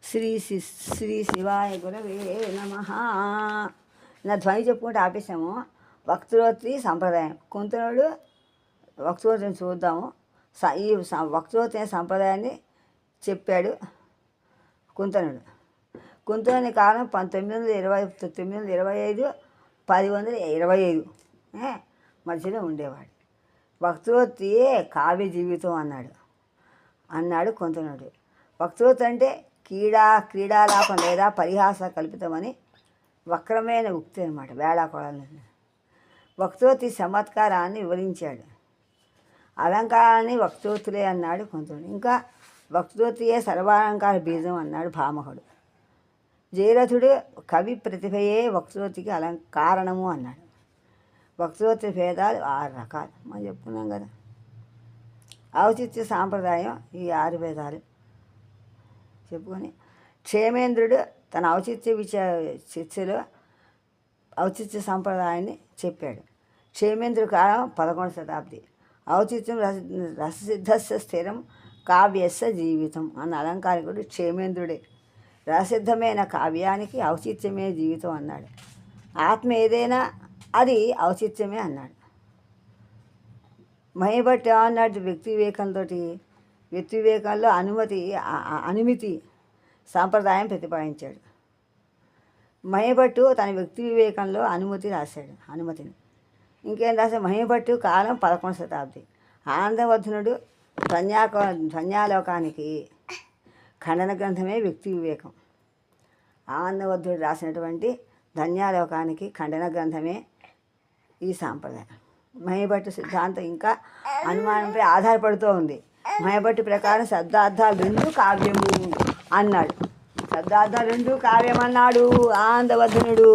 శ్రీ శివాయ గురవే నమః. నా ధ్వని చెప్పుకుంటే ఆపేసాము. వక్రోక్తి సంప్రదాయం. కుంతనుడు వక్రోక్తిని చూద్దాము. ఈ వక్రోక్తి సంప్రదాయాన్ని చెప్పాడు కుంతనుడు. కుంతనుని కాలం 925 1025 మధ్యలో ఉండేవాడు. వక్రోక్తియే కావ్య జీవితం అన్నాడు కుంతనుడు. వక్రోక్తి అంటే క్రీడాలాపం లేదా పరిహాస కల్పితమని వక్రమైన ఉక్తి అనమాట. వేళాకోళాలని వక్రోక్తి చమత్కారాన్ని వివరించాడు. అలంకారాన్ని వక్రోక్తులే అన్నాడు కుంతనుడు. ఇంకా వక్రోక్తియే సర్వాలంకార బీజం అన్నాడు భామహుడు. జయరథుడు కవి ప్రతిభయే వక్రోక్తికి కారణము అన్నాడు. వక్రోక్తి భేదాలు 6 రకాలు మనం చెప్పుకున్నాం కదా. ఔచిత్య సాంప్రదాయం ఈ 6 భేదాలు చెప్పుకొని క్షేమేంద్రుడు తన చర్చలో ఔచిత్య సంప్రదాయాన్ని చెప్పాడు. క్షేమేంద్రుడి కాలం 11వ శతాబ్ది. ఔచిత్యం రససిద్ధస్య స్థిరం కావ్యస్య జీవితం అన్న అలంకారికుడు క్షేమేంద్రుడే. రససిద్ధమైన కావ్యానికి ఔచిత్యమే జీవితం అన్నాడు. ఆత్మ ఏదైనా అది ఔచిత్యమే అన్నాడు. మహిభట్ ఏమన్నాడు? వ్యక్తి వివేకంలో అనుమితి సాంప్రదాయం ప్రతిపాదించాడు. మహిభట్టు తన వ్యక్తి వివేకంలో అనుమతిని ఇంకేం రాశాడు? మహిభట్టు కాలం 11వ శతాబ్ది. ఆనందవర్ధనుడు ధ్వన్యాలోకానికి ఖండన గ్రంథమే వ్యక్తి వివేకం. ఆనందవర్ధనుడు రాసినటువంటి ధ్వన్యాలోకానికి ఖండన గ్రంథమే ఈ సాంప్రదాయం. మహిభట్టు సిద్ధాంతం ఇంకా అనుమానంపై ఆధారపడుతూ ఉంది. మహిభట్టు ప్రకారం శబ్దార్థాలు 2 కావ్యము అన్నాడు. శబ్దార్థాలు 2 కావ్యం అన్నాడు ఆనందవర్ధనుడు.